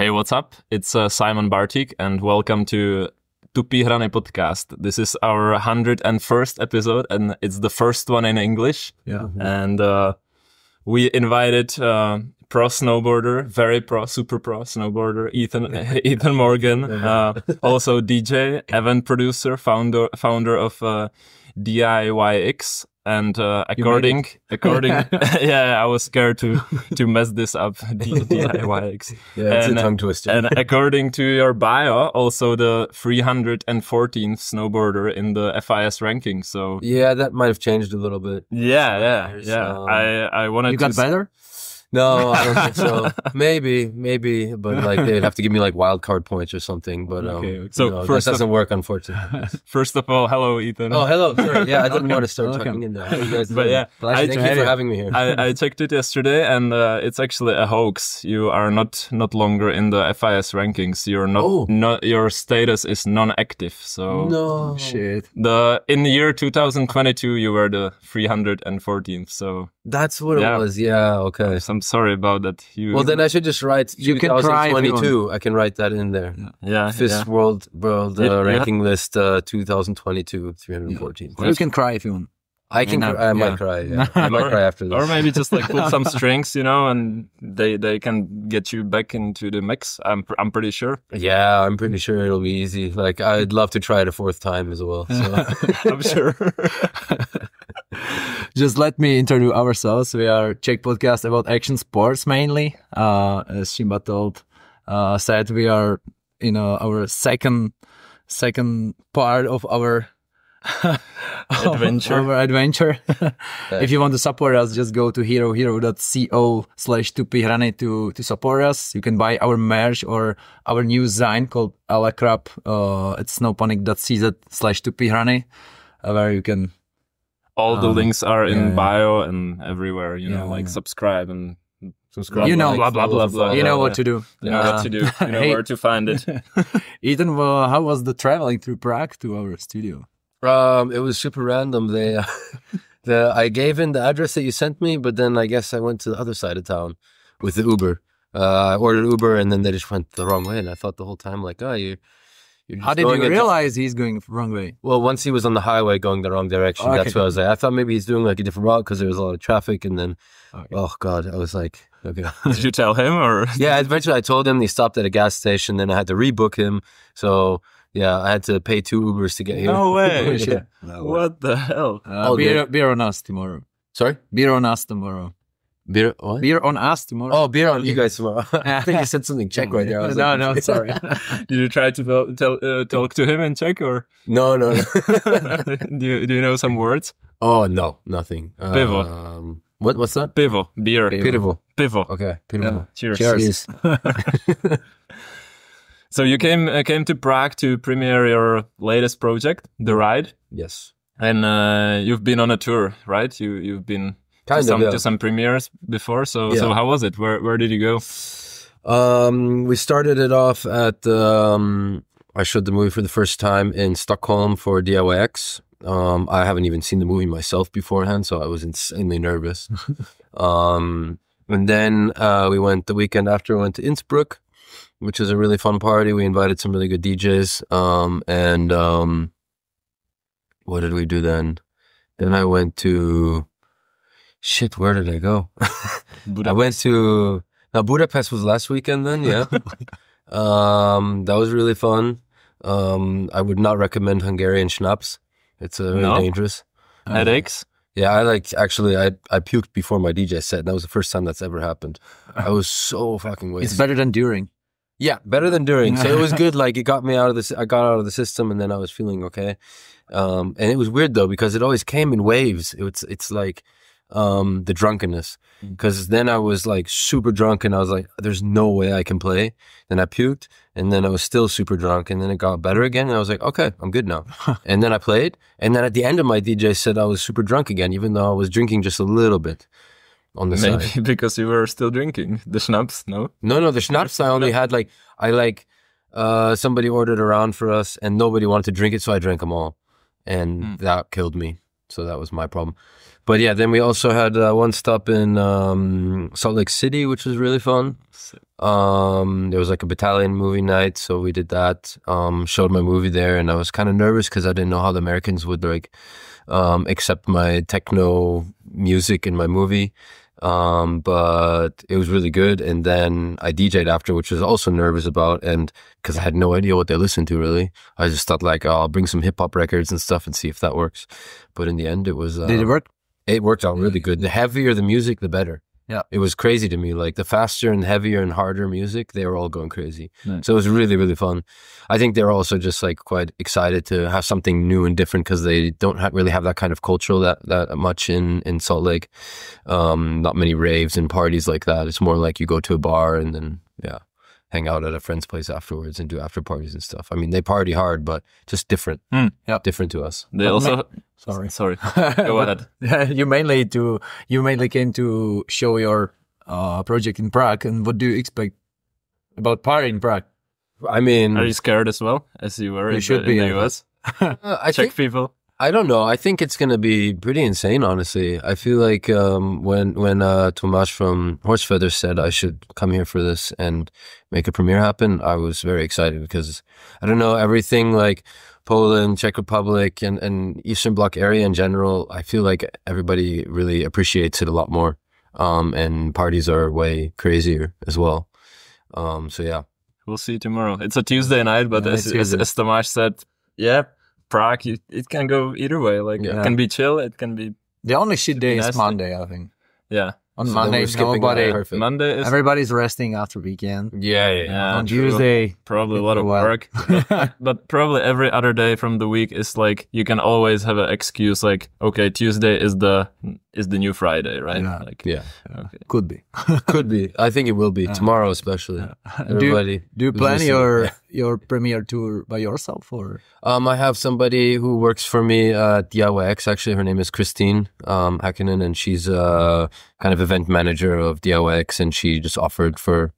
Hey, what's up? It's Simon Bartik, and welcome to Tupý Hrany podcast. This is our 101st episode, and it's the first one in English. Yeah. And we invited pro snowboarder, very pro, super pro snowboarder, Ethan Morgan, also DJ, event producer, founder of DIYX. And according, yeah, I was scared to mess this up. DIYX. Yeah, it's a tongue twister. And according to your bio, also the 314th snowboarder in the FIS ranking. So yeah, that might have changed a little bit. Yeah. I wanted. You got better? No, I don't think so. Maybe, but like they'd have to give me like wild card points or something. But okay. So first that doesn't work, unfortunately. First of all, hello, Ethan. Oh, hello. Sorry. Yeah, I didn't want to start talking in there. How you guys doing? But yeah, thank you for having me here. I checked it yesterday, and it's actually a hoax. You are not longer in the FIS rankings. You're not. Your status is non-active. So no shit. In the year 2022, you were the 314th. So that's what it was. Yeah. Okay. I'm sorry about that. Well, then I should just write 2022. I can write that in there. Yeah. FIS World ranking list 2022 314. You can cry if you want. I can. I might cry. Yeah. I might cry after this. Or maybe just like pull some strings, and they can get you back into the mix. I'm pretty sure. Yeah, I'm pretty sure it'll be easy. Like I'd love to try it a fourth time as well. So. I'm sure. Just let me introduce ourselves. We are Czech podcast about action sports mainly. As Shimba said, we are our second part of our adventure. If you want to support us, just go to hero.co/Tupý Hrany to support us. You can buy our merch or our new zine called A la Crap at snowpanic.cz/Tupý Hrany, where you can. All the links are in bio and everywhere. Like subscribe and subscribe. Blah blah blah blah. You know what to do. You know what to do. You know where to find it. Ethan, how was the traveling through Prague to our studio? It was super random. I gave in the address that you sent me, but then I guess I went to the other side of town with the Uber. I ordered Uber, and then they just went the wrong way. And I thought the whole time, like, you're just how did you realize he's going the wrong way? Well, once he was on the highway going the wrong direction, that's what I was like. I thought maybe he's doing like a different route because there was a lot of traffic. And then, oh God, I was like, okay. Did you tell him or? Yeah, eventually I told him. He stopped at a gas station. Then I had to rebook him. So yeah, I had to pay 2 Ubers to get here. No way. What the hell? Beer on us tomorrow. Sorry? Beer on us tomorrow. Beer what? Beer on us tomorrow. Oh, beer on you guys tomorrow. I think you said something Czech right there. I was no, sorry. Did you try to talk to him in Czech or? No. do you know some words? Oh no, nothing. Pivo. What's that? Pivo. Beer. Pivo. Okay. Pivo. Yeah. Cheers. So you came to Prague to premiere your latest project, The Ride. Yes. And you've been on a tour, right? You've been to some premieres before. So how was it? Where did you go? We started it off at I showed the movie for the first time in Stockholm for DIYX. I haven't even seen the movie myself beforehand, so I was insanely nervous. And then we went the weekend after. We went to Innsbruck, which was a really fun party. We invited some really good DJs. And what did we do then? Then I went to... Shit, where did I go? I went to... Now, Budapest was last weekend then, yeah. That was really fun. I would not recommend Hungarian schnapps. It's really dangerous. Headaches? Yeah, I puked before my DJ set. And that was the first time that's ever happened. I was so fucking wasted. It's better than during. Yeah, better than during. So it was good. Like it got me out of this. I got out of the system, and then I was feeling okay. And it was weird though because it always came in waves. It's like the drunkenness. Because then I was like super drunk, and I was like, "There's no way I can play." Then I puked, and then I was still super drunk, and then it got better again. And I was like, "Okay, I'm good now." And then I played, and then at the end of my DJ set, I was super drunk again, even though I was drinking just a little bit. On the Maybe side. Because you were still drinking the schnapps, no? No, the schnapps I only had somebody ordered around for us and nobody wanted to drink it, so I drank them all. And that killed me. So that was my problem. But yeah, then we also had one stop in Salt Lake City, which was really fun. There was like a battalion movie night, so we did that. Showed my movie there, and I was kind of nervous because I didn't know how the Americans would like accept my techno music in my movie. But it was really good. And then I DJ'd after, which I was also nervous about, and because I had no idea what they listened to really. I just thought like, oh, I'll bring some hip hop records and stuff and see if that works. But in the end, it was. Did it work? It worked out really good. The heavier the music, the better. Yeah, it was crazy to me. Like the faster and heavier and harder music, they were all going crazy. Nice. So it was really, really fun. I think they're also just like quite excited to have something new and different because they don't really have that kind of culture that much in Salt Lake. Not many raves and parties like that. It's more like you go to a bar and then hang out at a friend's place afterwards and do after parties and stuff. I mean, they party hard, but just different. Different to us. They also. Sorry. Go ahead. You mainly came to show your project in Prague, and what do you expect about party in Prague? I mean, are you scared as well as you were in the US? I Czech people. I don't know. I think it's going to be pretty insane, honestly. I feel like when Tomáš from Horsefeather said I should come here for this and make a premiere happen, I was very excited because, I don't know, everything like Poland, Czech Republic, and Eastern Bloc area in general, I feel like everybody really appreciates it a lot more. And parties are way crazier as well. So yeah. We'll see tomorrow. It's a Tuesday night, but as Tomáš said, Prague, it can go either way. Like it can be chill, it can be. The only shit day is Monday, I think. Yeah. On Monday, everybody's resting after weekend. Yeah. On Tuesday, probably a lot of work. But probably every other day from the week is like you can always have an excuse. Like, okay, Tuesday is the new Friday, right? Yeah. Like, okay. Could be. Could be. I think it will be tomorrow, especially. Everybody. Do you plan your premiere tour by yourself or? I have somebody who works for me at DIYX. Actually, her name is Christine Hakkinen, and she's kind of event manager of DIYX, and she just offered for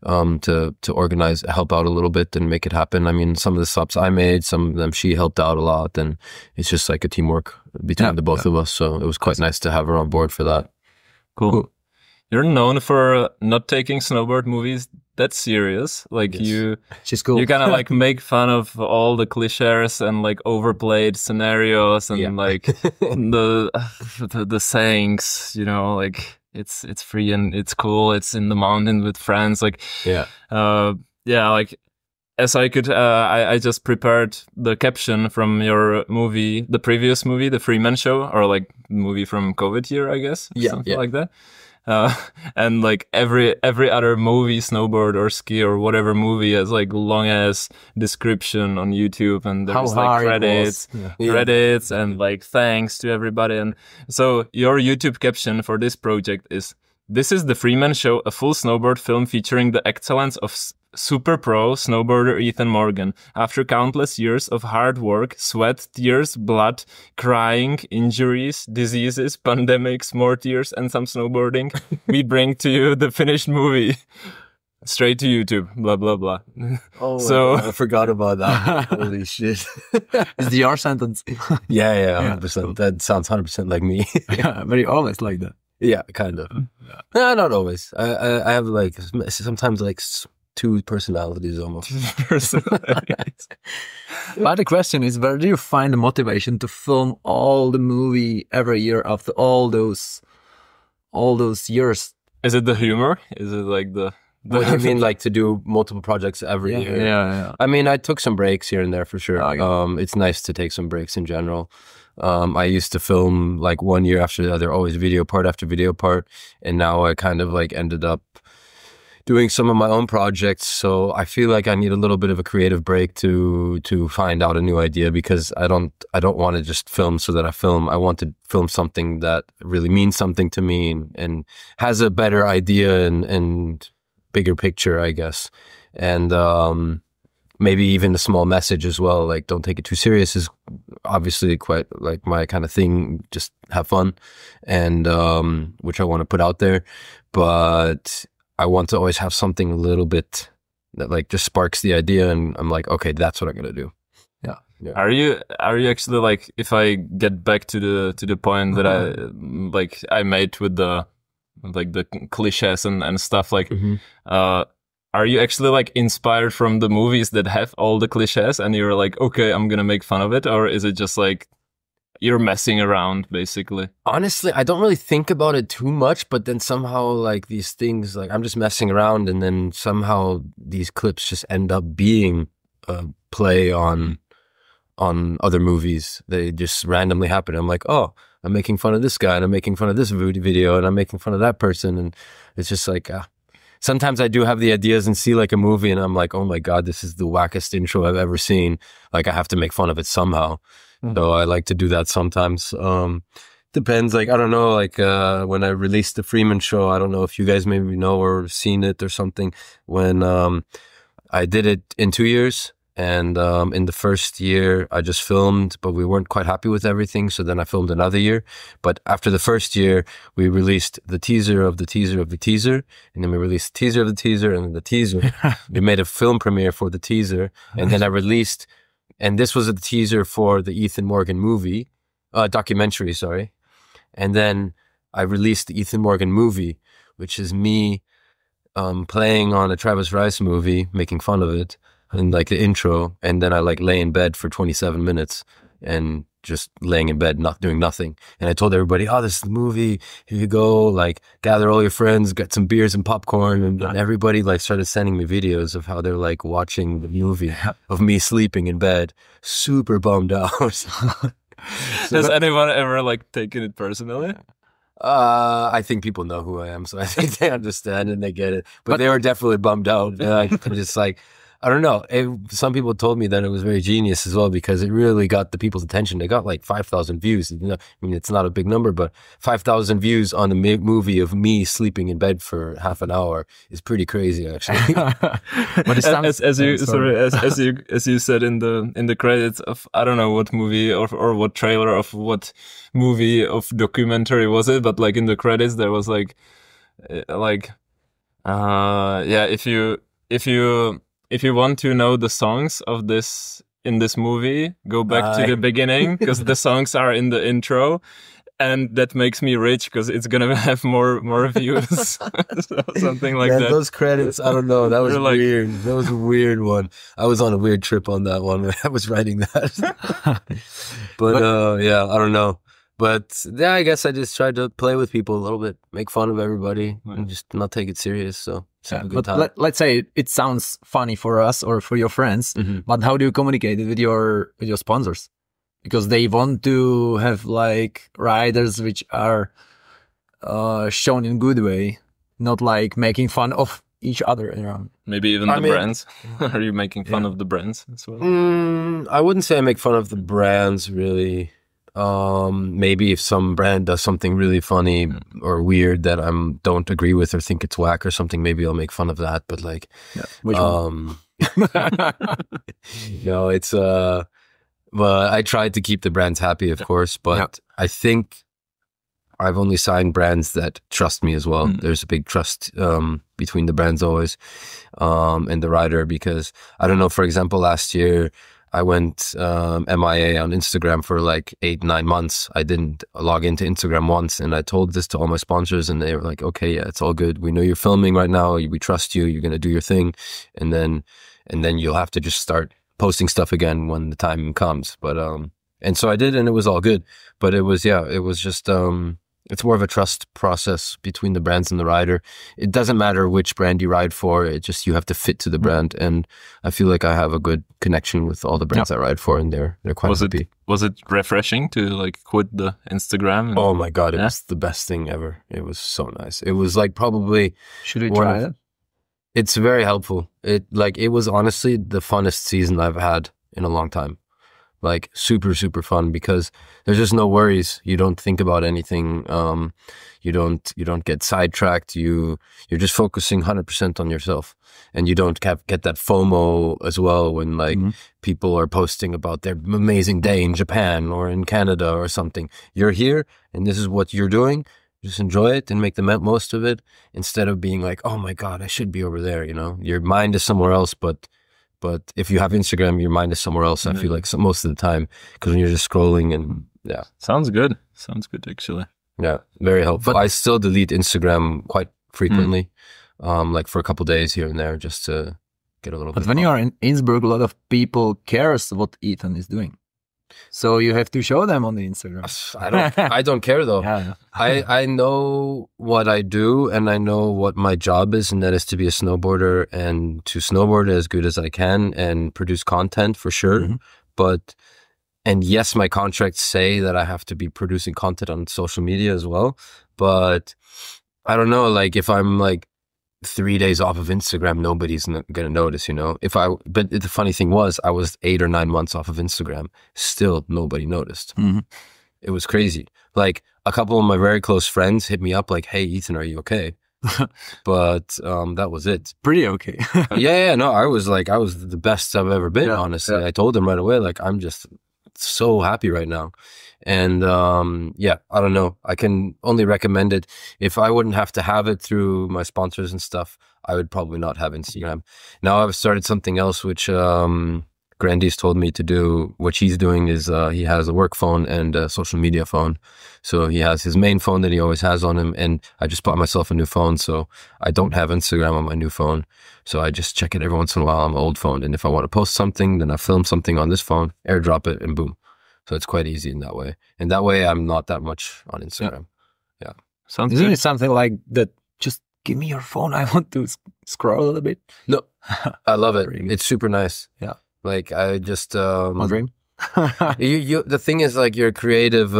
to organize, help out a little bit and make it happen. I mean, some of the stops I made, some of them she helped out a lot, and it's just like a teamwork between the both of us. So it was quite nice to have her on board for that. Cool. You're known for not taking snowboard movies that serious. Like she's cool. You kind of like make fun of all the cliches and like overplayed scenarios and like the sayings, you know, like it's free and it's cool. It's in the mountain with friends. Like, like as I could, I just prepared the caption from your movie, the previous movie, The Freeman Show, or like movie from COVID year, I guess. Something like that. And like every other movie, snowboard or ski or whatever movie has like long ass description on YouTube, and there's like credits and like thanks to everybody. And so your YouTube caption for this project is, "This is The Freeman Show, a full snowboard film featuring the excellence of super pro snowboarder Ethan Morgan. After countless years of hard work, sweat, tears, blood, crying, injuries, diseases, pandemics, more tears, and some snowboarding, we bring to you the finished movie." Straight to YouTube, blah, blah, blah. Oh, so I forgot about that. Holy shit. It's your sentence. Yeah, 100%. That sounds 100% like me. But you always like that. Yeah, kind of. No, not always. I have like, sometimes like two personalities almost. But the question is, where do you find the motivation to film all the movie every year after all those years? Is it the humor? Is it like the... What do you mean, like to do multiple projects every year? Yeah. I mean, I took some breaks here and there for sure. Okay. It's nice to take some breaks in general. I used to film like one year after the other, always video part after video part. And now I kind of like ended up doing some of my own projects. So I feel like I need a little bit of a creative break to find out a new idea, because I don't want to just film so that I film. I want to film something that really means something to me and has a better idea and bigger picture, I guess. And maybe even a small message as well, like don't take it too serious is obviously quite like my kind of thing. Just have fun, and which I want to put out there. But I want to always have something a little bit that like just sparks the idea, and I'm like, okay, that's what I'm gonna do. Yeah. Are you actually like, if I get back to the point that I made with the cliches and stuff, like are you actually like inspired from the movies that have all the cliches and you're like, okay, I'm gonna make fun of it, or is it just like you're messing around basically? Honestly, I don't really think about it too much, but then somehow like these things, like I'm just messing around, and then somehow these clips just end up being a play on other movies. They just randomly happen. I'm like, oh, I'm making fun of this guy, and I'm making fun of this video, and I'm making fun of that person, and it's just like sometimes I do have the ideas and see like a movie and I'm like, oh my God, this is the wackest intro I've ever seen. Like I have to make fun of it somehow. So I like to do that sometimes. Depends. Like, I don't know, like when I released the Freeman show, I don't know if you guys maybe know or seen it or something. When I did it in 2 years. And in the first year, I just filmed, but we weren't quite happy with everything. So then I filmed another year. But after the first year, we released the teaser of the teaser of the teaser. And then we released the teaser of the teaser and then the teaser. We made a film premiere for the teaser. And then I released, and this was a teaser for the Ethan Morgan movie, documentary, sorry. And then I released the Ethan Morgan movie, which is me playing on a Travis Rice movie, making fun of it. And like the intro, and then I like lay in bed for 27 minutes and just laying in bed, not doing nothing. And I told everybody, oh, this is the movie. Here you go. Like gather all your friends, get some beers and popcorn. And everybody like started sending me videos of how they're like watching the movie of me sleeping in bed, super bummed out. Has anyone ever like taken it personally? I think people know who I am, so I think they understand and they get it. But they were definitely bummed out. And I'm just like, I don't know. Some people told me that it was very genius as well because it really got the people's attention. They got like 5,000 views. You know, I mean, it's not a big number, but 5,000 views on a movie of me sleeping in bed for half an hour is pretty crazy, actually. But it sounds, as you said in the credits of, I don't know what movie or what trailer of what movie of documentary was it, but like in the credits there was like if you want to know the songs of this in this movie, go back to the beginning because the songs are in the intro, and that makes me rich because it's gonna have more views, so something like that. Those credits, I don't know. That was like, weird. That was a weird one. I was on a weird trip on that one when I was writing that. but yeah, I don't know. But yeah, I guess I just tried to play with people a little bit, make fun of everybody, and just not take it serious. So have a good time. Let's say it sounds funny for us or for your friends, but how do you communicate it with your sponsors? Because they want to have like riders which are shown in a good way, not like making fun of each other around. Maybe even the brands. Are you making fun of the brands as well? I wouldn't say I make fun of the brands really. Maybe if some brand does something really funny or weird that I don't agree with or think it's whack or something, maybe I'll make fun of that. But like, which one? No, it's well, I tried to keep the brands happy, of course, but I think I've only signed brands that trust me as well. There's a big trust between the brands always and the rider, because I don't know, for example, last year I went MIA on Instagram for like 8-9 months. I didn't log into Instagram once, and I told this to all my sponsors, and they were like, okay, yeah, it's all good. We know you're filming right now. We trust you. You're going to do your thing. And then you'll have to just start posting stuff again when the time comes. But, and so I did, and it was all good. But it was just, it's more of a trust process between the brands and the rider. It doesn't matter which brand you ride for. It just, you have to fit to the brand. And I feel like I have a good connection with all the brands I ride for, and they're quite happy. Was it refreshing to like quit the Instagram? Oh my God, it was the best thing ever. It was so nice. It was like probably... Should we try it? It's very helpful. It was honestly the funnest season I've had in a long time. Like super, super fun, because there's just no worries. You don't think about anything. You don't get sidetracked. You're just focusing 100% on yourself, and you don't get that FOMO as well when like people are posting about their amazing day in Japan or in Canada or something. You're here, and this is what you're doing. Just enjoy it and make the most of it, instead of being like, oh my God, I should be over there. You know, your mind is somewhere else, but But if you have Instagram, your mind is somewhere else. I feel like most of the time, because when you're just scrolling and Sounds good actually. Yeah, very helpful. But I still delete Instagram quite frequently, like for a couple days here and there, just to get a little bit. But when you are in Innsbruck, a lot of people cares what Ethan is doing. So you have to show them on the Instagram. I don't care though. Yeah. I know what I do, and I know what my job is, and that is to be a snowboarder and to snowboard as good as I can and produce content for sure. And yes, my contracts say that I have to be producing content on social media as well. But I don't know, like if I'm like 3 days off of Instagram, nobody's going to notice, you know. But the funny thing was, I was 8 or 9 months off of Instagram. Still, nobody noticed. It was crazy. Like a couple of my very close friends hit me up like, "Hey, Ethan, are you okay?" But that was it. Pretty okay. No, I was the best I've ever been, honestly. I told them right away, like, I'm just so happy right now. And I don't know. I can only recommend it. If I wouldn't have to have it through my sponsors and stuff, I would probably not have Instagram. Now I've started something else, which Grandy's told me to do. What he's doing is he has a work phone and a social media phone. So he has his main phone that he always has on him. And I just bought myself a new phone. So I don't have Instagram on my new phone. So I just check it every once in a while on my old phone. And if I want to post something, then I film something on this phone, airdrop it, and boom. So it's quite easy in that way. And that way I'm not that much on Instagram. Yeah. Isn't it something like that? Just give me your phone. I want to scroll a little bit. No, I love it. It's super nice. Yeah. Like I just... my dream. The thing is, like, your creative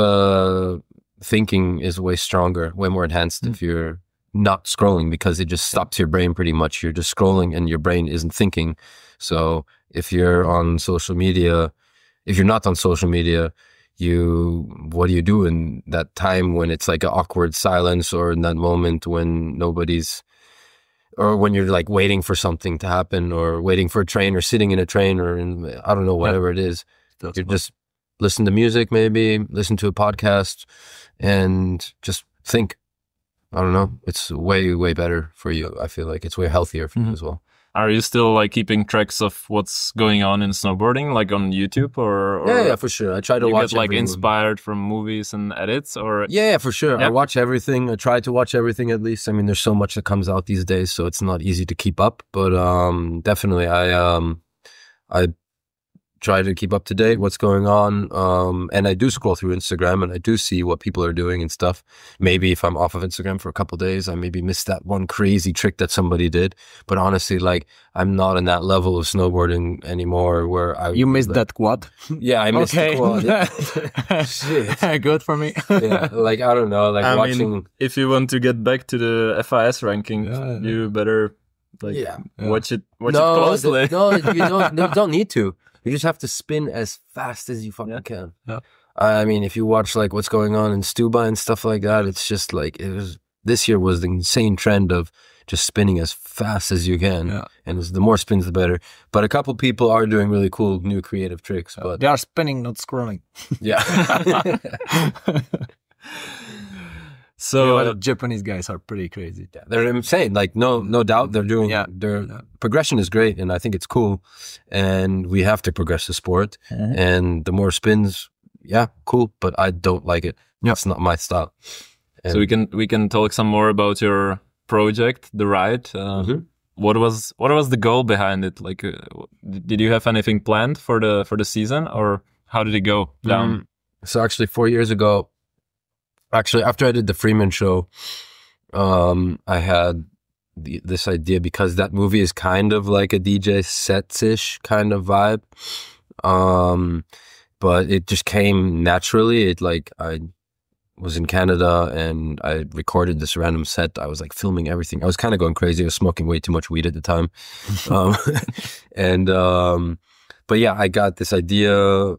thinking is way stronger, way more enhanced if you're not scrolling, because it just stops your brain pretty much. You're just scrolling and your brain isn't thinking. So if you're on social media... If you're not on social media, what do you do in that time when it's like an awkward silence, or in that moment when or when you're like waiting for something to happen, or waiting for a train, or sitting in a train, or I don't know, whatever it is. You just listen to music, maybe listen to a podcast, and just think. I don't know. It's way, way better for you. I feel like it's way healthier for you as well. Are you still like keeping tracks of what's going on in snowboarding, like on YouTube, or yeah, for sure. I try to watch. Get like inspired from movies and edits, or yeah, for sure. Yeah. I watch everything. I try to watch everything at least. I mean, there's so much that comes out these days, so it's not easy to keep up. But definitely, I try to keep up to date what's going on, and I do scroll through Instagram, and I do see what people are doing and stuff. Maybe if I'm off of Instagram for a couple of days, I maybe missed that one crazy trick that somebody did. But honestly, like, I'm not in that level of snowboarding anymore where You missed that quad? Yeah, I missed the quad. Shit. Good for me. Yeah, like, I don't know, like, I mean, if you want to get back to the FIS ranking, you better watch it closely. You don't need to. You just have to spin as fast as you fucking can. Yeah. I mean, if you watch like what's going on in Stuba and stuff like that, it's just like this year was the insane trend of just spinning as fast as you can. Yeah. And the more spins, the better. But a couple people are doing really cool new creative tricks. But they are spinning, not scrolling. Yeah. So the Japanese guys are pretty crazy. Yeah, they're insane. Like no doubt they're doing. Their progression is great, and I think it's cool. And we have to progress the sport. And the more spins, cool. But I don't like it. It's not my style. And so we can talk some more about your project, The Ride. What was the goal behind it? Like, did you have anything planned for the season, or how did it go down? So actually, 4 years ago. Actually, after I did the Freeman show, I had this idea, because that movie is kind of like a DJ sets-ish kind of vibe. But it just came naturally. I was in Canada and I recorded this random set. I was like filming everything. I was kind of going crazy. I was smoking way too much weed at the time. But yeah, I got this idea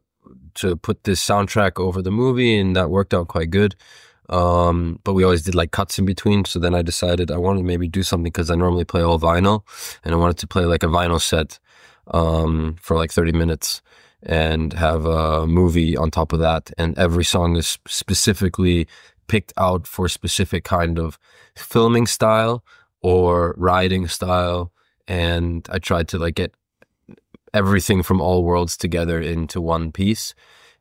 to put this soundtrack over the movie, and that worked out quite good. But we always did like cuts in between. So then I decided I wanted to maybe do something, because I normally play all vinyl, and I wanted to play like a vinyl set for like 30 minutes and have a movie on top of that. And every song is specifically picked out for a specific kind of filming style or riding style. And I tried to like get everything from all worlds together into one piece.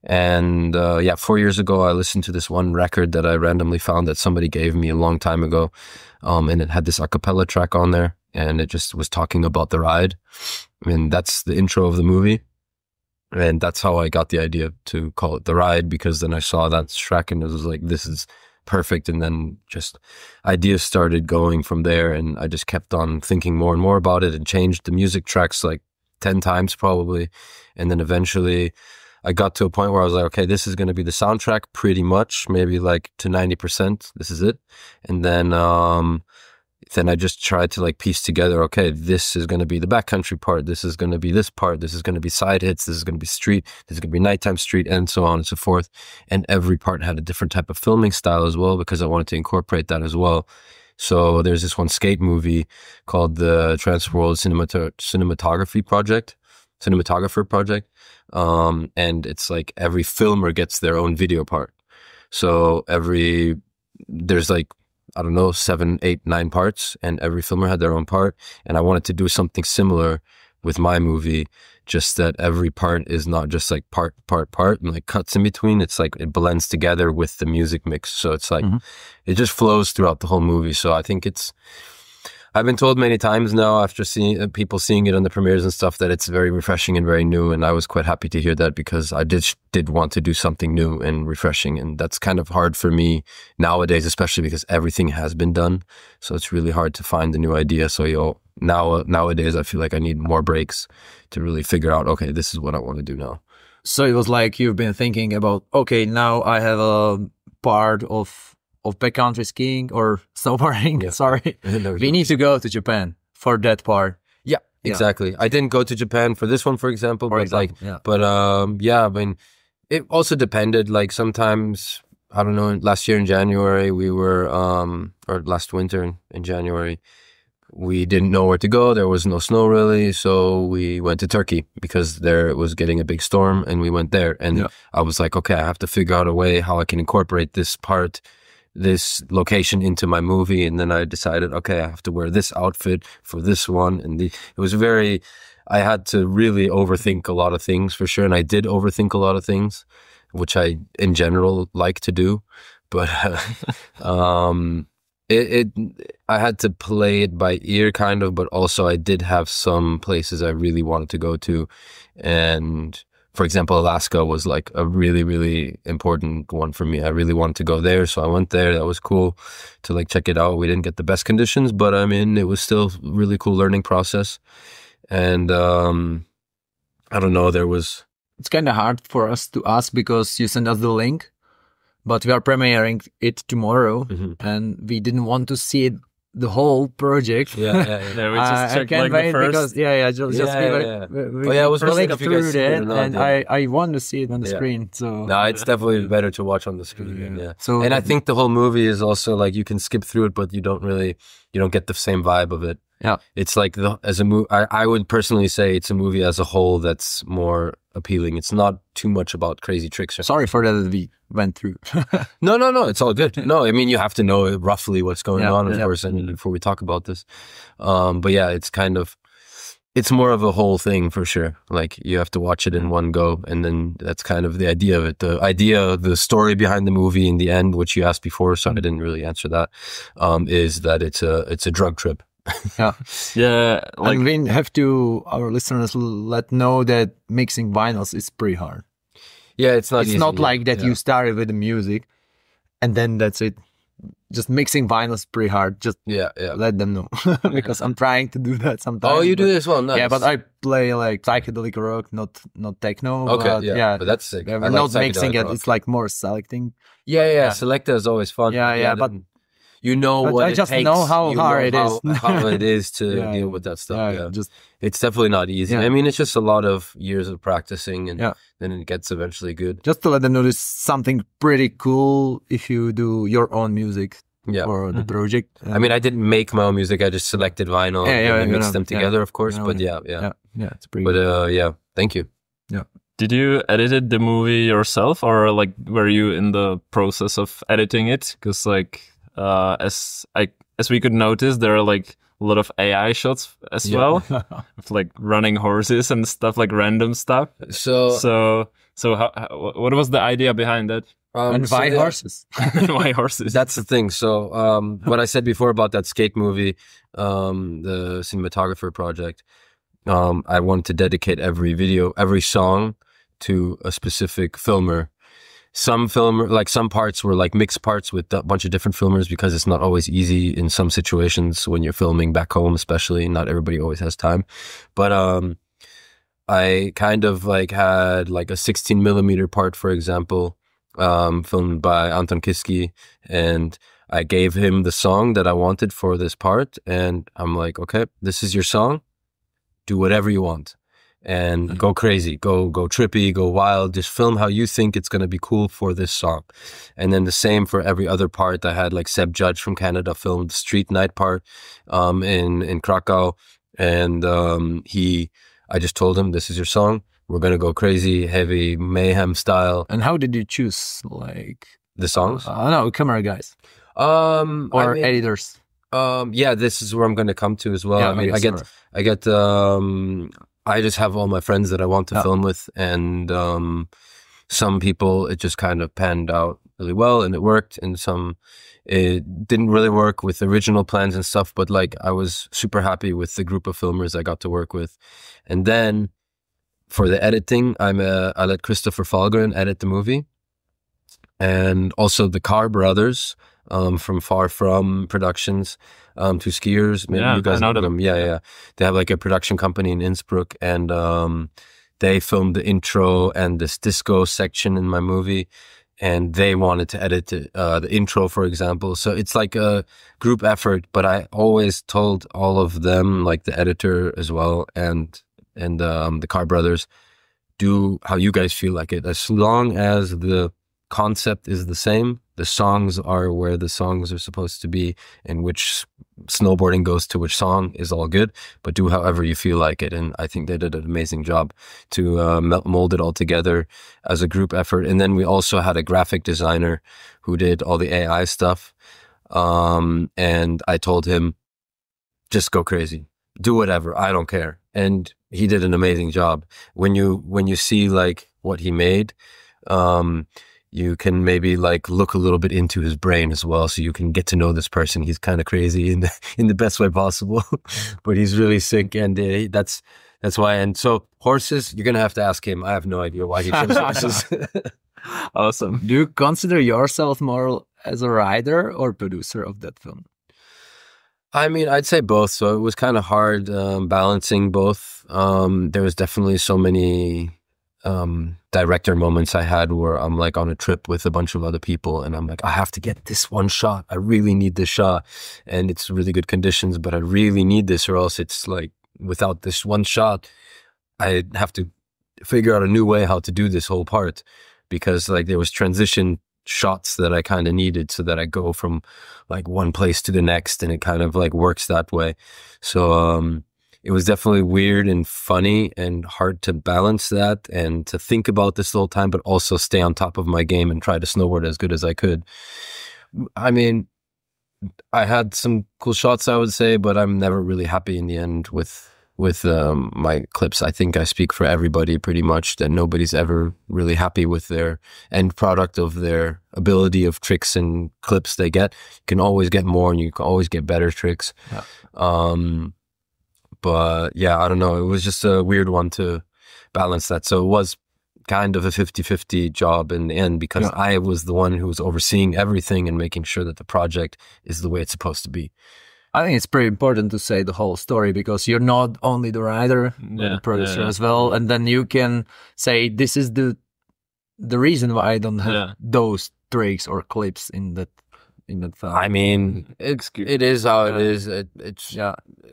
And 4 years ago, I listened to this one record that I randomly found that somebody gave me a long time ago. And it had this a cappella track on there, and it just was talking about the ride. And that's the intro of the movie. And that's how I got the idea to call it The Ride, because then I saw that track and it was like, this is perfect. And then just ideas started going from there. And I just kept on thinking more and more about it and changed the music tracks like 10 times probably. And then eventually I got to a point where I was like, okay, this is going to be the soundtrack pretty much, maybe like to 90%. This is it. And then I just tried to like piece together, okay, this is going to be the backcountry part. This is going to be this part. This is going to be side hits. This is going to be street. This is going to be nighttime street, and so on and so forth. And every part had a different type of filming style as well, because I wanted to incorporate that as well. So there's this one skate movie called the Transworld Cinematographer Project. And it's like every filmer gets their own video part. So there's like, I don't know, 7, 8, 9 parts, and every filmer had their own part. And I wanted to do something similar with my movie, just that every part is not just like part, and like cuts in between. It's like it blends together with the music mix. So it's like, it just flows throughout the whole movie. So I think I've been told many times now after seeing people seeing it on the premieres and stuff that it's very refreshing and very new. And I was quite happy to hear that, because I did want to do something new and refreshing. And that's kind of hard for me nowadays, especially because everything has been done. So it's really hard to find a new idea. So nowadays I feel like I need more breaks to really figure out, okay, this is what I want to do now. So it was like you've been thinking about, okay, now I have a part of backcountry skiing or snowboarding. Yeah. Sorry, we need to go to Japan for that part. Yeah, exactly. I didn't go to Japan for this one, for example. I mean, it also depended. Like sometimes, I don't know. Last year in January, we were, or last winter in January, we didn't know where to go. There was no snow really, so we went to Turkey because there it was getting a big storm, and we went there. And I was like, okay, I have to figure out a way how I can incorporate this location into my movie. And then I decided, okay, I have to wear this outfit for this one. And I had to really overthink a lot of things for sure. And I did overthink a lot of things, which I in general like to do. But I had to play it by ear kind of, but also I did have some places I really wanted to go to. And for example, Alaska was like a really, really important one for me. I really wanted to go there. So I went there. That was cool to like check it out. We didn't get the best conditions, but I mean, it was still a really cool learning process. And I don't know, It's kind of hard for us to ask because you sent us the link, but we are premiering it tomorrow and we didn't want to see it, the whole project. We just checked like the first. Because I was really through it, and I want to see it on the screen. So no, it's definitely better to watch on the screen. So, and I think the whole movie is also like you can skip through it, but you don't get the same vibe of it. Yeah, it's like as a movie. I would personally say it's a movie as a whole that's more appealing. It's not too much about crazy tricks. Sorry for that we went through. No, it's all good. No, I mean you have to know roughly what's going on, of course, and before we talk about this. But yeah, it's more of a whole thing for sure. Like you have to watch it in one go, and then that's kind of the idea of it. The story behind the movie in the end, which you asked before, so I didn't really answer that. Is that it's a drug trip. Like we have to our listeners know that mixing vinyls is pretty hard. Yeah, it's not. It's not like that. You started with the music, and then that's it. Just mixing vinyls is pretty hard. Just let them know because I'm trying to do that sometimes. Oh, you do this well, nice. Yeah, but I play like psychedelic rock, not techno. Okay, but that's sick. We're not mixing it. It's like more selecting. Yeah. Selector is always fun. But. You know what I just know how hard it is. How it is to deal with that stuff. It's definitely not easy. I mean, it's just a lot of years of practicing, and then it gets eventually good. Just to let them know, there's something pretty cool if you do your own music for the project. I mean, I didn't make my own music. I just selected vinyl and mixed them together, of course. But it's pretty. But thank you. Yeah. Did you edit the movie yourself, or like were you in the process of editing it? Because like. As we could notice, there are like a lot of AI shots as well, of like running horses and stuff, like random stuff. So what was the idea behind that? And why horses? Why horses? That's the thing. So what I said before about that skate movie, the cinematographer project, I wanted to dedicate every song to a specific filmer. Some parts were like mixed parts with a bunch of different filmers, because it's not always easy in some situations when you're filming back home, especially. Not everybody always has time. But I kind of like had like a 16 millimeter part, for example, filmed by Anton Kiski, and I gave him the song that I wanted for this part, and I'm like, okay, this is your song, do whatever you want and go crazy, go trippy, go wild, just film how you think it's going to be cool for this song. And then the same for every other part. I had like Seb Judge from Canada filmed the street night part in Krakow, and I just told him, this is your song, we're going to go crazy, heavy mayhem style. And how did you choose like the songs? No, camera guys. Editors. Yeah, this is where I'm going to come to as well. Yeah, I get I just have all my friends that I want to film with, and some people it just kind of panned out really well and it worked, and some it didn't really work with the original plans and stuff, but like I was super happy with the group of filmers I got to work with. And then for the editing, I let Christopher Falgren edit the movie, and also the Carr brothers from Far From Productions, two skiers. Maybe you guys know them. Yeah. They have like a production company in Innsbruck, and they filmed the intro and this disco section in my movie, and they wanted to edit the intro, for example. So it's like a group effort, but I always told all of them, like the editor as well, and the Carr brothers, do how you guys feel like it. As long as the concept is the same, the songs are where the songs are supposed to be, and which snowboarding goes to which song is all good, but do however you feel like it. And I think they did an amazing job to mold it all together as a group effort. And then we also had a graphic designer who did all the AI stuff, and I told him, just go crazy, do whatever, I don't care. And he did an amazing job. When you see like what he made, you can maybe like look a little bit into his brain as well, so you can get to know this person. He's kind of crazy in the best way possible, but he's really sick, and that's why. And so horses, you're gonna have to ask him. I have no idea why he chose horses. Awesome. Do you consider yourself more as a writer or producer of that film? I mean, I'd say both. So it was kind of hard balancing both. There was definitely so many director moments I had where I'm like on a trip with a bunch of other people, and I'm like, I have to get this one shot. I really need this shot, and it's really good conditions, but I really need this, or else it's like, without this one shot, I have to figure out a new way how to do this whole part, because like there was transition shots that I kind of needed so that I go from like one place to the next, and it kind of like works that way. So it was definitely weird and funny and hard to balance that and to think about this the whole time, but also stay on top of my game and try to snowboard as good as I could. I mean, I had some cool shots, I would say, but I'm never really happy in the end with my clips. I think I speak for everybody pretty much, that nobody's ever really happy with their end product of their ability of tricks and clips they get. You can always get more, and you can always get better tricks. Yeah. But yeah, I don't know. It was just a weird one to balance that. So it was kind of a 50-50 job in the end, because I was the one who was overseeing everything and making sure that the project is the way it's supposed to be. I think it's pretty important to say the whole story, because you're not only the writer, but the producer as well. And then you can say, this is the reason why I don't have those tricks or clips in that film. I mean, it is how it is. It's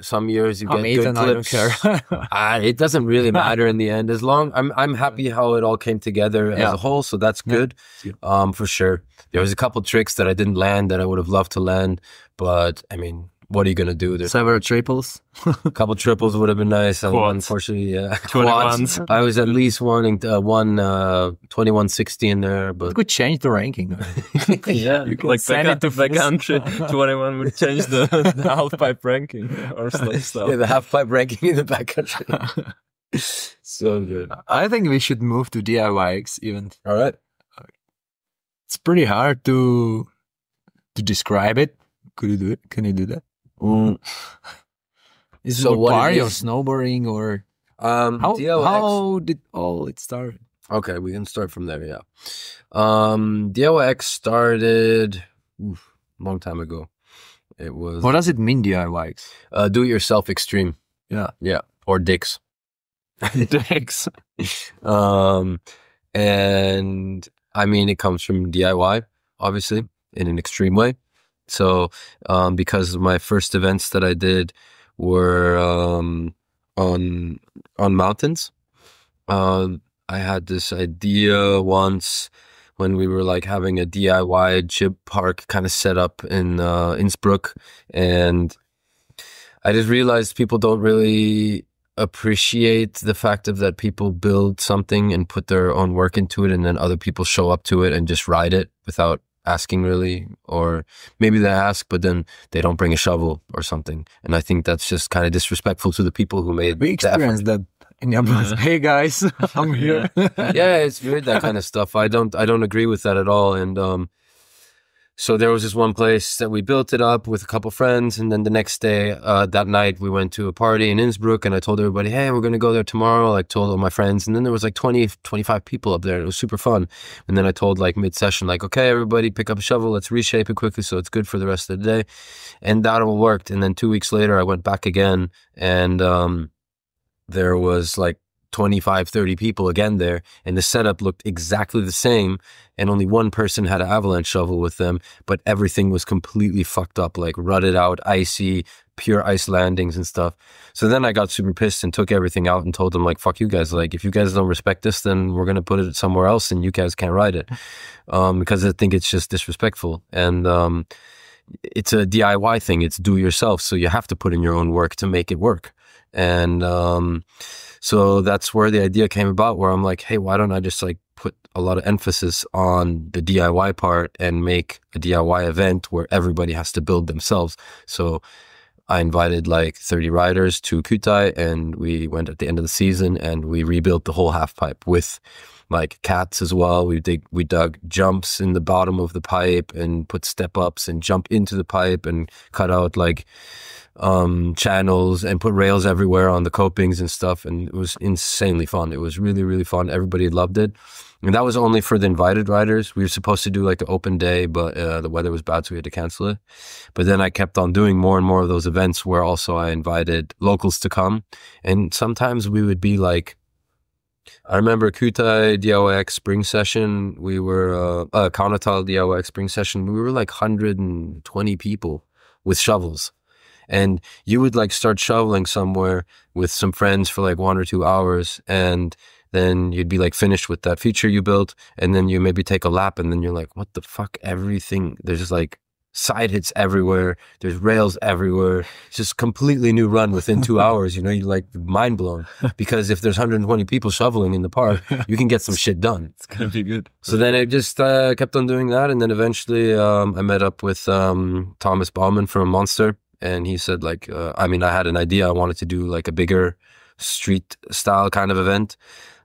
some years you get good clips. I don't care. It doesn't really matter in the end. As long I'm happy how it all came together as a whole, so that's good. For sure. There was a couple tricks that I didn't land that I would have loved to land, but I mean, what are you gonna do? There's Several triples. a couple triples would have been nice. Quads. Unfortunately, yeah. 21s. I was at least wanting 2160 in there, You but could change the ranking. Yeah, You can like send it to back full country, 21 would change the half pipe ranking or stuff. yeah, the half pipe ranking in the backcountry. So good. I think we should move to DIYX even. All right. It's pretty hard to describe it. Could you do it? Can you do that? Is So it what it party or is- snowboarding or DIYX. how did all it start? Okay, we can start from there. Yeah. DIYX started a long time ago. It was What does it mean, DIYX? do it yourself extreme. Yeah. Yeah, or dicks. Dicks. And I mean, it comes from DIY, obviously, in an extreme way. So, because my first events that I did were on mountains, I had this idea once when we were like having a DIY jib park kind of set up in Innsbruck, and I just realized people don't really appreciate the fact of that people build something and put their own work into it, and then other people show up to it and just ride it without asking really, or maybe they ask but then they don't bring a shovel or something, and I think that's just kind of disrespectful to the people who made We the effort. experienced that in Japan. Hey guys, I'm here. Yeah, it's weird, that kind of stuff. I don't agree with that at all. And so there was this one place that we built it up with a couple friends, and then the next day, that night, we went to a party in Innsbruck, and I told everybody, hey, we're gonna go there tomorrow, like told all my friends, and then there was like 20, 25 people up there. It was super fun. And then I told like mid-session, like, okay, everybody pick up a shovel, let's reshape it quickly so it's good for the rest of the day. And that all worked. And then 2 weeks later, I went back again, and there was like 25, 30 people again there, and the setup looked exactly the same, and only one person had an avalanche shovel with them, but everything was completely fucked up, like rutted out, icy, pure ice landings and stuff. So then I got super pissed and took everything out and told them, like, fuck you guys, like, if you guys don't respect this, then we're going to put it somewhere else and you guys can't ride it, because I think it's just disrespectful. And it's a DIY thing, it's do yourself, so you have to put in your own work to make it work. And so that's where the idea came about, where I'm like, hey, why don't I just like put a lot of emphasis on the DIY part and make a DIY event where everybody has to build themselves. So I invited like 30 riders to Kutai, and we went at the end of the season and we rebuilt the whole half pipe with like cats as well. We dug jumps in the bottom of the pipe and put step ups and jump into the pipe and cut out like channels and put rails everywhere on the copings and stuff, and it was insanely fun. It was really, really fun. Everybody loved it. And that was only for the invited riders. We were supposed to do like an open day, but the weather was bad, so we had to cancel it. But then I kept on doing more and more of those events where also I invited locals to come, and sometimes we would be like, I remember Kutai DIYX spring session, we were Kaunatal DIYX spring session, we were like 120 people with shovels. And you would like start shoveling somewhere with some friends for like 1 or 2 hours, and then you'd be like finished with that feature you built, and then you maybe take a lap, and then you're like, what the fuck, everything, there's just like side hits everywhere, there's rails everywhere, it's just completely new run within 2 hours, you know, you're like mind blown, because if there's 120 people shoveling in the park, you can get some shit done. It's gonna be good. So then I just kept on doing that, and then eventually I met up with Thomas Baumann from Monster. And he said, like, I had an idea. I wanted to do like a bigger street style kind of event.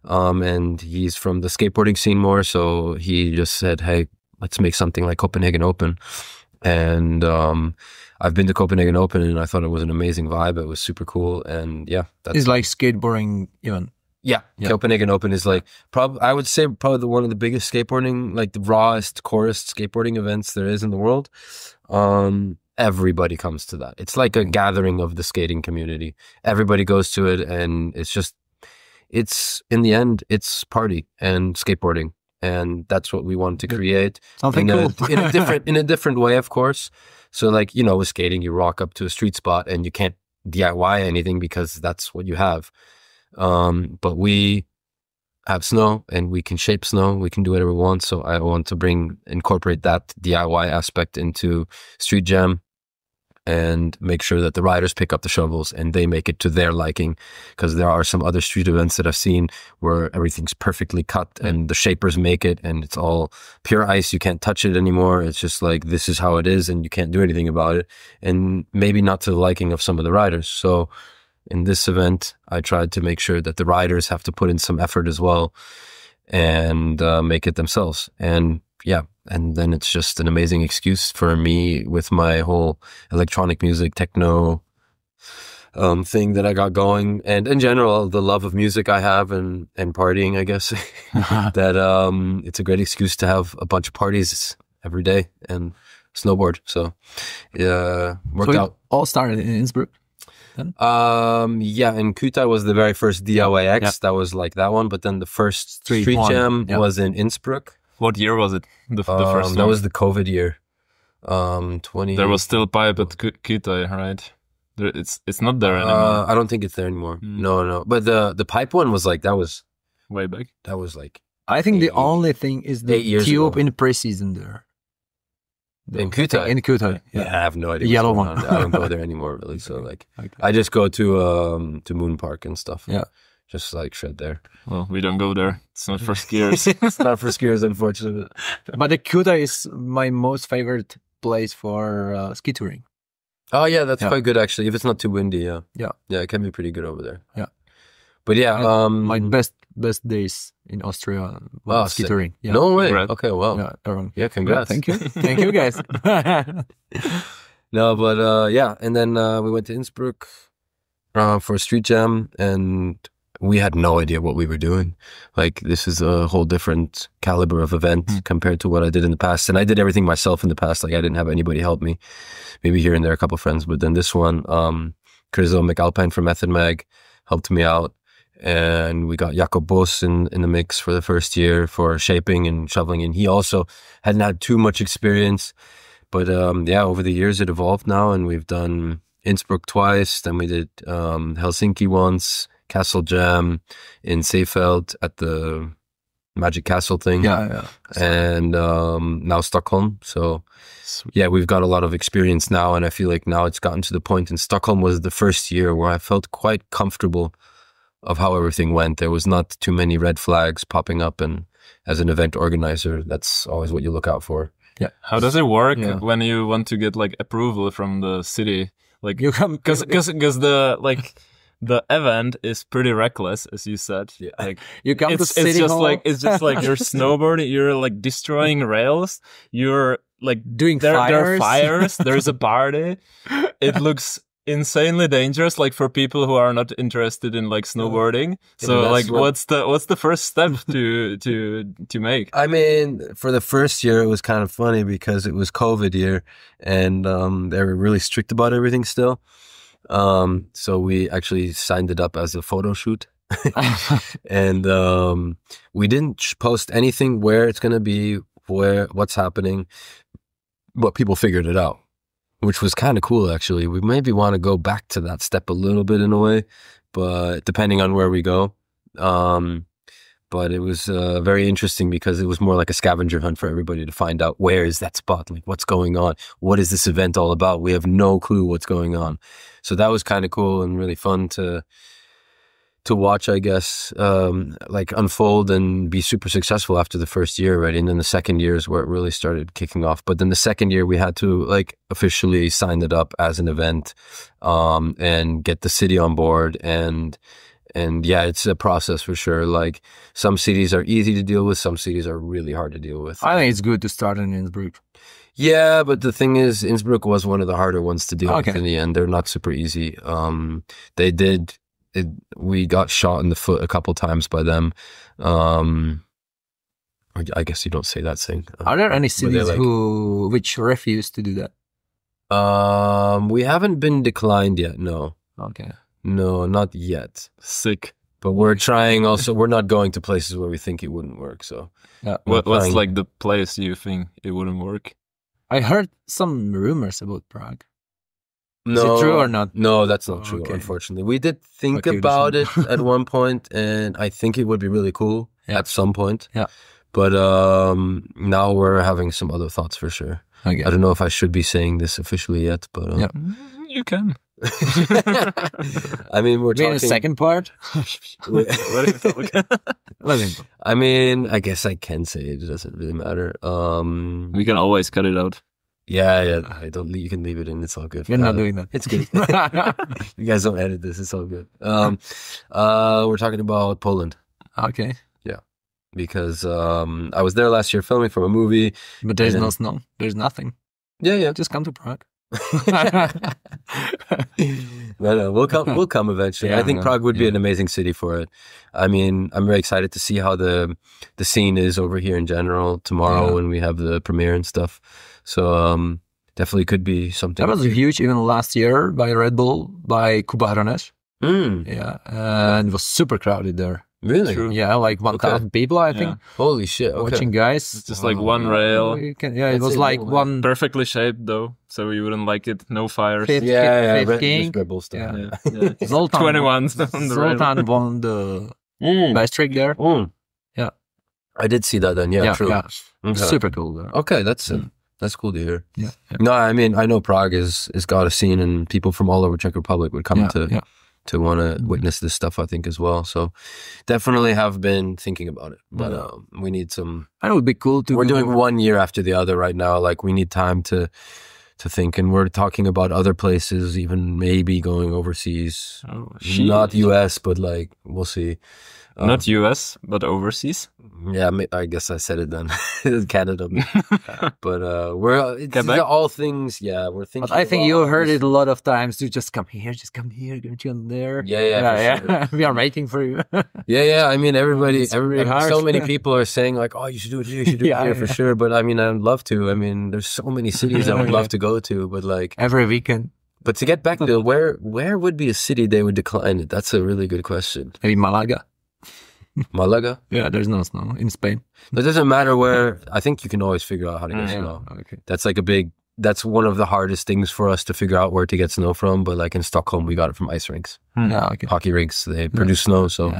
And he's from the skateboarding scene more. So he just said, hey, let's make something like Copenhagen Open. And I've been to Copenhagen Open, and I thought it was an amazing vibe. It was super cool. And yeah. It's like skateboarding even. Yeah. Copenhagen Open is like, I would say probably one of the biggest skateboarding, like the rawest, corest skateboarding events there is in the world. Everybody comes to that. It's like a gathering of the skating community. Everybody goes to it, and it's in the end, it's party and skateboarding, and that's what we want to create. Something cool. in a different way, of course. So, like, you know, with skating, you rock up to a street spot and you can't DIY anything because that's what you have. But we have snow, and we can shape snow. We can do whatever we want. So I want to incorporate that DIY aspect into Street Jam. and make sure that the riders pick up the shovels and they make it to their liking. Because there are some other street events that I've seen where everything's perfectly cut and the shapers make it and it's all pure ice. You can't touch it anymore. It's just like, this is how it is and you can't do anything about it. And maybe not to the liking of some of the riders. So in this event, I tried to make sure that the riders have to put in some effort as well and make it themselves. And yeah, and then it's just an amazing excuse for me with my whole electronic music, techno thing that I got going. And in general, the love of music I have and partying, I guess, that it's a great excuse to have a bunch of parties every day and snowboard. So yeah, worked out. All started in Innsbruck? Then? Yeah, and Kuta was the very first DIYX. That was like that one. But then the first Street Jam was in Innsbruck. What year was it? The first one? That was the COVID year. 20. There was still pipe at Kuta, right? It's not there anymore. I don't think it's there anymore. No. But the pipe one was like, that was way back. That was like, I think the only thing is the tube in pre-season there. In Kuta? In Kuta, yeah. I have no idea. The yellow one. I don't go there anymore, really. So like, I just go to Moon Park and stuff. Yeah. Just like shred there. Well, we don't go there. It's not for skiers. It's not for skiers, unfortunately. But the Kuta is my most favorite place for ski touring. Oh yeah, that's quite good actually. If it's not too windy, yeah, it can be pretty good over there. Yeah, but yeah, my best days in Austria ski touring. Yeah. No way. Congrats. Okay, well, yeah, congrats. Thank you, thank you guys. No, but yeah, and then we went to Innsbruck for a street jam, and we had no idea what we were doing. Like, this is a whole different caliber of event compared to what I did in the past. And I did everything myself in the past. Like, I didn't have anybody help me. Maybe here and there, a couple of friends. But then this one, Chris McAlpine from Method Mag helped me out. And we got Jakob Bos in the mix for the first year for shaping and shoveling. And he also hadn't had too much experience. But yeah, over the years, it evolved now. And we've done Innsbruck twice. Then we did Helsinki once. Castle Jam in Seefeld at the Magic Castle thing. Yeah. And now Stockholm. So yeah, we've got a lot of experience now, and I feel like now it's gotten to the point. And Stockholm was the first year where I felt quite comfortable of how everything went. There was not too many red flags popping up, and as an event organizer, that's always what you look out for. Yeah. How does it work when you want to get like approval from the city? Like, you come because the event is pretty reckless, as you said. Yeah. Like, you come to City it's just Hall. like you're snowboarding, you're like destroying rails, you're like doing there are fires. fires, there's a party. It looks insanely dangerous, like for people who are not interested in like snowboarding. So like, what's the first step to make? I mean, for the first year, it was kind of funny because it was COVID year, and they were really strict about everything still. So we actually signed it up as a photo shoot. And we didn't post anything where it's going to be, what's happening, but people figured it out, which was kind of cool actually. We maybe want to go back to that step a little bit in a way, but depending on where we go. But it was very interesting because it was more like a scavenger hunt for everybody to find out where is that spot, like what's going on, what is this event all about? We have no clue what's going on. So that was kind of cool and really fun to watch, I guess, like unfold and be super successful after the first year, right? And then the second year is where it really started kicking off. But then the second year we had to like officially sign it up as an event and get the city on board. And yeah, it's a process for sure. Like, some cities are easy to deal with, some cities are really hard to deal with. I think it's good to start in Innsbruck. Yeah, but the thing is, Innsbruck was one of the harder ones to deal with in the end. They're not super easy. We got shot in the foot a couple times by them. I guess you don't say that thing. Are there any cities which refuse to do that? We haven't been declined yet, no. Okay. No, not yet. Sick. But we're trying also, we're not going to places where we think it wouldn't work, so. Yeah. What's like the place you think it wouldn't work? I heard some rumors about Prague. No, is it true or not? No, that's not true, unfortunately. We did think about it at one point, and I think it would be really cool at some point. Yeah. But now we're having some other thoughts for sure. Okay. I don't know if I should be saying this officially yet, but Yeah. You can. I mean, we're Maybe talking. the second part. I mean, I guess I can say it. It doesn't really matter. We can always cut it out. Yeah. I don't. You can leave it in. It's all good. You're not doing that. It's good. You guys don't edit this. It's all good. We're talking about Poland. Okay. Because I was there last year filming from a movie. But there's And no snow. There's nothing. Yeah. Just come to Prague. No, we'll come eventually. Yeah, I think Prague would be an amazing city for it. I mean, I'm very excited to see how the scene is over here in general tomorrow when we have the premiere and stuff. So definitely could be something. That was a huge event last year by Red Bull, by Kuba Hrones. Yeah, and it was super crowded there. Really? True. Yeah, like 1,000 people, I think, Holy shit. Okay. watching guys. It's just like one rail. It was like one Perfectly shaped though, so you wouldn't like it. No fires. fifth, Yeah. fifth king. Red Bull stuff. Yeah. Zoltan 21 on the rail. Zoltan won the best trick there. Yeah. I did see that then. Yeah, true. Yeah. Okay. Super cool there. Okay, that's cool to hear. Yeah. No, I mean, I know Prague is got a scene, and people from all over Czech Republic would come to want to witness this stuff, I think, as well. So definitely have been thinking about it. But we need some... I know it would be cool to... We're doing 1 year after the other right now. Like, we need time to think. And we're talking about other places, even maybe going overseas. Oh, Not US, but like, we'll see. Not US, but overseas. Yeah, I guess I said it then. Canada. But it's all things, we're thinking. But I think you heard it a lot of times. To just come here, get you on there. Yeah. Sure. We are waiting for you. Yeah. I mean, everybody, hard. so many people are saying like, oh, you should do it here, you should do it here for sure. But I mean, I'd love to. I mean, there's so many cities I would love to go to, but like every weekend. But to get back to where would be a city they would decline it? That's a really good question. Maybe Malaga. Malaga? Yeah, there's no snow in Spain. It doesn't matter where. I think you can always figure out how to get snow. Okay. That's like that's one of the hardest things for us to figure out where to get snow from. But like in Stockholm, we got it from ice rinks. Yeah, okay. Hockey rinks, they produce snow, so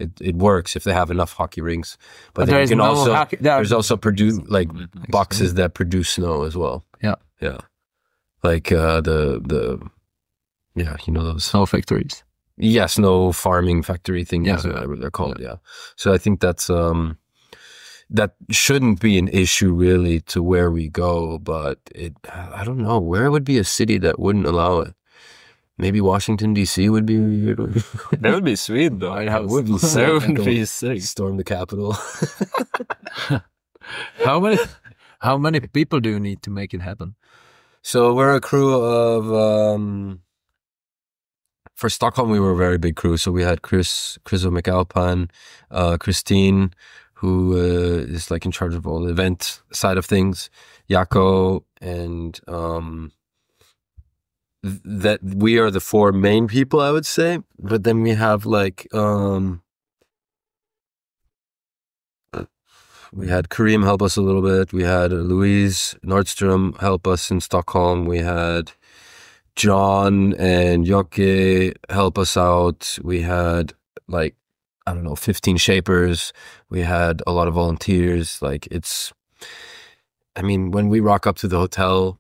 it works if they have enough hockey rinks. But then you can there's also produce like boxes that produce snow as well. Yeah. Like you know those snow factories. Yeah, snow farming factory things, whatever they're called. Yeah. So I think that's that shouldn't be an issue really to where we go, but I don't know, where would be a city that wouldn't allow it? Maybe Washington D.C. would be weird. That would be sweet though. That would be sick. That would be sick. Storm the Capitol. How many people do you need to make it happen? So we're a crew of for Stockholm, we were a very big crew. So we had Chris McAlpine, Christine, who is like in charge of all the event side of things, Jaco, and that we are the four main people, I would say. But then we have like we had Kareem help us a little bit. We had Louise Nordstrom help us in Stockholm. We had John and Jokke help us out. We had 15 shapers. We had a lot of volunteers. When we rock up to the hotel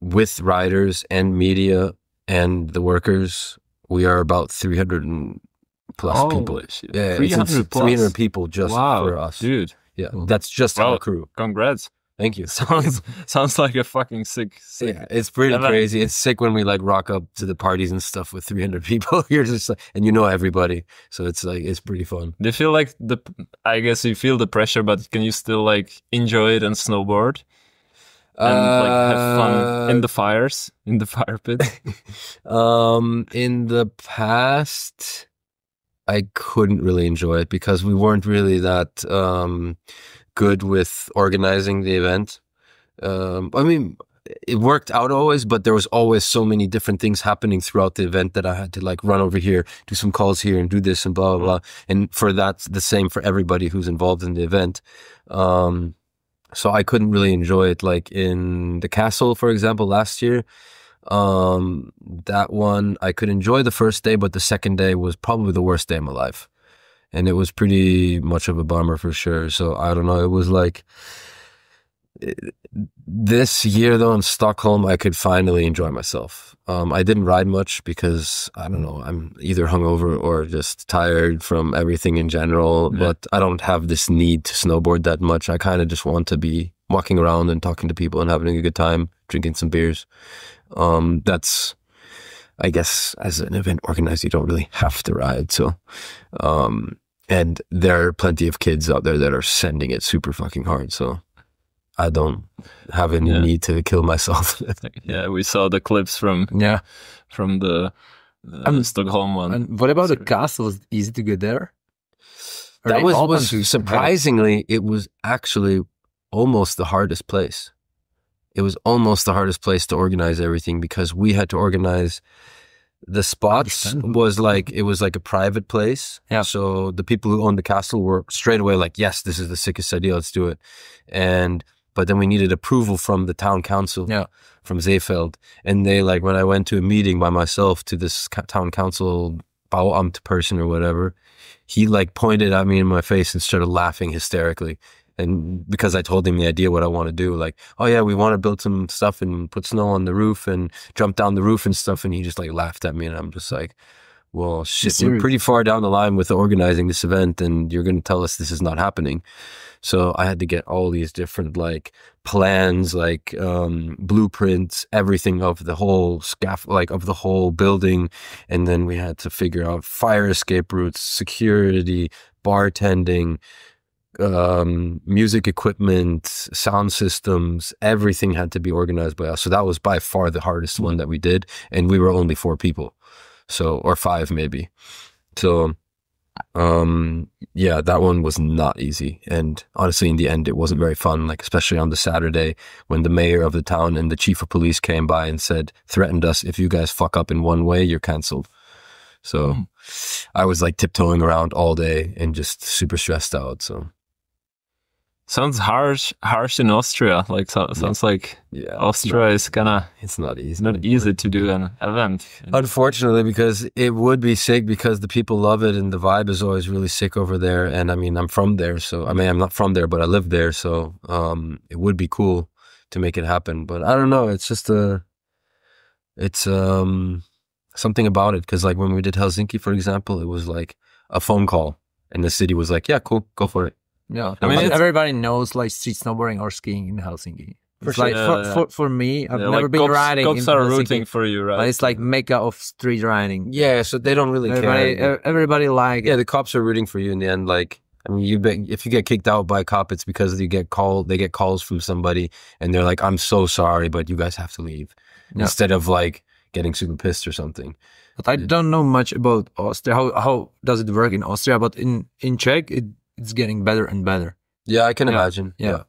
with riders and media and the workers, we are about 300 plus people. Yeah, 300 people just for us. Dude. Yeah, that's just our crew. Congrats. Thank you. Sounds like a fucking sick. Yeah, it's pretty crazy. It's sick when we rock up to the parties and stuff with 300 people. You're just and you know everybody, so it's pretty fun. Do you feel like I guess you feel the pressure, but can you still enjoy it and snowboard and have fun in the fires, in the fire pit? In the past, I couldn't really enjoy it because we weren't really that good with organizing the event. It worked out always, but there was always so many different things happening throughout the event that I had to run over here, do some calls here and do this and blah, blah, blah. And for that's the same for everybody who's involved in the event. So I couldn't really enjoy it. Like in the castle, for example, last year, that one, I could enjoy the first day, but the second day was probably the worst day of my life. And it was pretty much of a bummer for sure. So I don't know. It was This year though in Stockholm, I could finally enjoy myself. I didn't ride much because I don't know, I'm either hungover or just tired from everything in general, but I don't have this need to snowboard that much. I kind of just want to be walking around and talking to people and having a good time, drinking some beers. That's, I guess, as an event organizer, you don't really have to ride. So, and there are plenty of kids out there that are sending it super fucking hard. So I don't have any need to kill myself. Yeah, we saw the clips from the Stockholm one. And what about the castle? Was it easy to get there? That was surprisingly, it was actually almost the hardest place. It was almost the hardest place to organize everything because we had to organize the spots. Was like, it was like a private place. Yeah. So the people who owned the castle were straight away like, yes, this is the sickest idea, let's do it. But then we needed approval from the town council, from Seefeld. And they like, when I went to a meeting by myself to this town council Bauamt person or whatever, he like pointed at me in my face and started laughing hysterically. And because I told him the idea what I want to do, like, oh yeah, we want to build some stuff and put snow on the roof and jump down the roof and stuff. And he just like laughed at me and I'm just like, well, shit, we're pretty far down the line with organizing this event and you're going to tell us this is not happening. So I had to get all these different like plans, like blueprints, everything of the whole like of the whole building. And then we had to figure out fire escape routes, security, bartending, music equipment, sound systems, everything had to be organized by us. So that was by far the hardest one that we did. And we were only 4 people. So, or 5 maybe. So, yeah, that one was not easy. And honestly, in the end, it wasn't very fun, like especially on the Saturday when the mayor of the town and the chief of police came by and threatened us, if you guys fuck up in one way, you're canceled. So I was like tiptoeing around all day and just super stressed out. So. Sounds harsh in Austria. Like sounds like Austria is it's not easy. Not easy to do an event. Unfortunately, because it would be sick because the people love it and the vibe is always really sick over there. And I mean, I'm from there, so I mean, I'm not from there, but I live there, so it would be cool to make it happen. But I don't know. It's just something about it. Because like when we did Helsinki, for example, it was like a phone call, and the city was like, "Yeah, cool, go for it." Yeah, I mean, everybody knows like street snowboarding or skiing in Helsinki. It's like for me, I've never been riding. Cops are rooting for you, right? But it's like mecca of street riding. Yeah, so they don't really care. Everybody like. Yeah, the cops are rooting for you in the end. Like, I mean, if you get kicked out by a cop, it's because they get calls from somebody, and they're like, "I'm so sorry, but you guys have to leave," instead of like getting super pissed or something. But I don't know much about Austria. How does it work in Austria? But in Czech, it's getting better and better. Yeah, I can imagine. Yeah,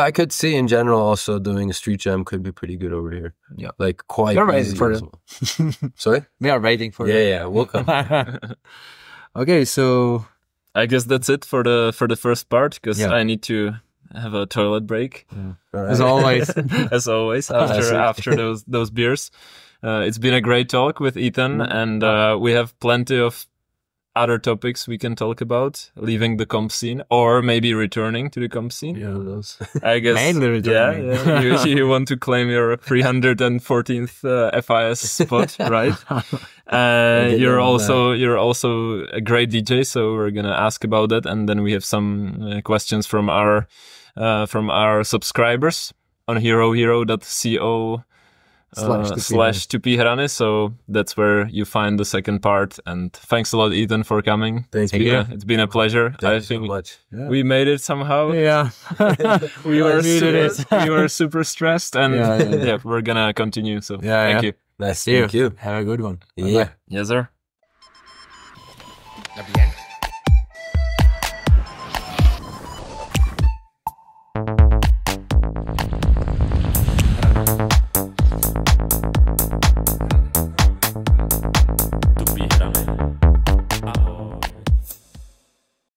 I could see in general also doing a street jam could be pretty good over here. Yeah, like quite easy for it. Sorry? We are waiting for it. Yeah, welcome. Okay, so I guess that's it for the first part because I need to have a toilet break. Right. As always. As always, after those beers. It's been a great talk with Ethan, and we have plenty of other topics we can talk about, leaving the comp scene or maybe returning to the comp scene. Yeah, those. I guess. Mainly returning. Yeah. You want to claim your 314th FIS spot, right? You're also a great DJ, so we're gonna ask about that, and then we have some questions from our subscribers on herohero.co. / Tupý Hrany, so that's where you find the second part. And thanks a lot, Ethan, for coming. Thank you. It's been a pleasure. I think so much. We made it somehow. Yeah, we were super stressed, and we're gonna continue. So thank you. Nice. Thank you. Have a good one. Yeah. Yes, sir.